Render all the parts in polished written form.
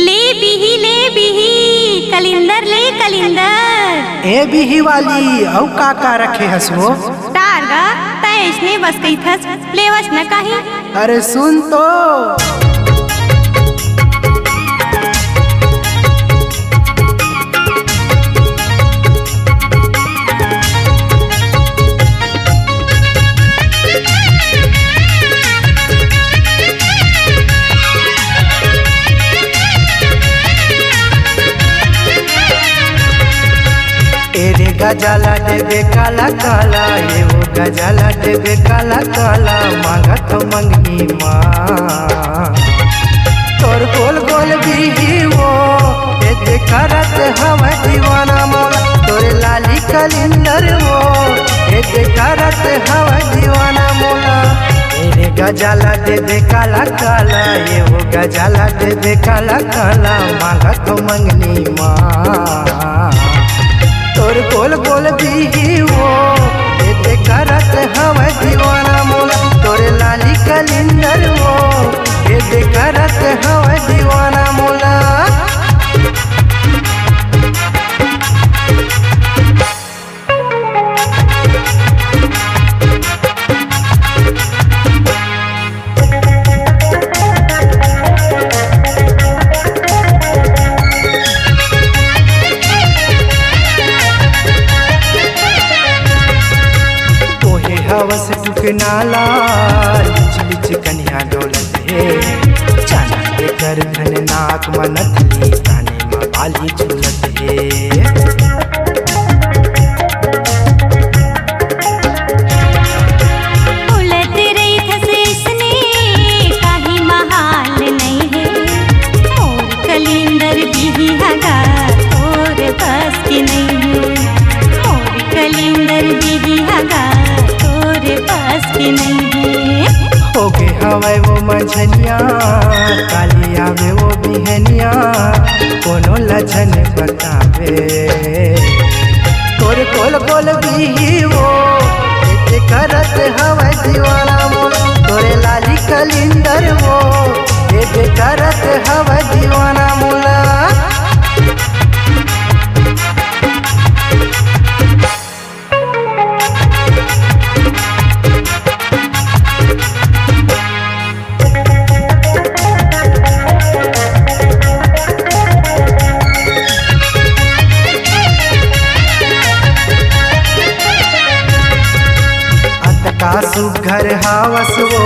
ले बिही कलिंदर ले कलिंदर। ए बिही वाली औ का रखे हसो? तारगा तैसने बस कही थस लेवस न कहीं। अरे सुन तो गजाला देवे काला काला ये वो गजाला देवे काला काला मांगा तो मंगी माँ तोर गोल गोल भी वो ये करत हवा दीवाना मोला तोरे लाली कलिंदर वो ये करत हवा दीवाना मोला। तेरे गजाला देवे काला काला ये वो गजाला देवे काला काला मांगा तो मंगनी माँ तोर गोल गोल भी वो ये करत हवा दीवाना मोला तोरे लाली कलिंदर वो ये करत हवा दीवाना मोला। हवस टुकनाला लिच लिच कन्या डोलत है चाना के कर धन नाक मनत काने माँ बाली झूलत है। उलट रही थसेसने काही महाल नहीं है मोर कलिंदर बिही हगा और बस की नहीं है मोर कलिंदर बिही हगा बस की नहीं। होगे हवाई वो मझनिया काली आवे वो बिहनिया कोनो लछन बतावे तोर कोल कोल भी वो ये करत हवाई दीवाना मोला तोरे लाली कलिंदर वो ये करत हवाई दीवाना मोला। सुघर हावस वो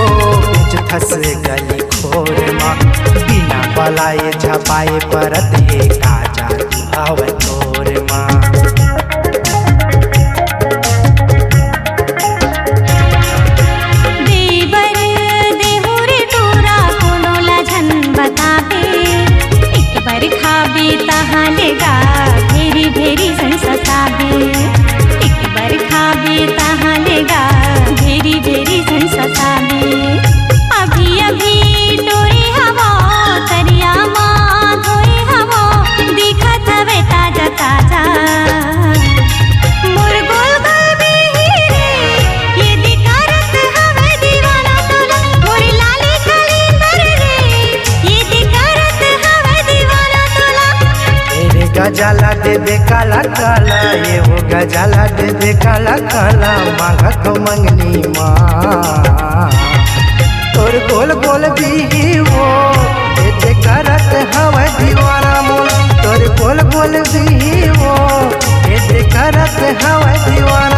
बिच थस गली खोर माँ बिना पलाए झपाए परत है काजा दुहाव तोर माँ। देवर देहुर टोरा कोनो लझन बतावे एक बार खाबे तहाँ लेगा भेरी भेरी सन सतावे एक बार खाबे तहाँ लेगा भेरी भेरी सन सतावे। अभी अभी टोरे हवा तरिया माँ धोए हवा दिखत हवे ताजा ताजा मोर गोल गोल बिही रे ये दिकारत हवे दीवाना तोला मोर लाली कलिंदर रे ये दिकारत हवे दीवाना तोला। तेरे गजाला देवे काला काला ये वो गजाला देवे काला काला मांगा तो मंगनी माँ तोर गोल गोल भी वो ये करत हवा दीवाना मोला तोर गोल गोल भी वो ये करत हवा दीवाना।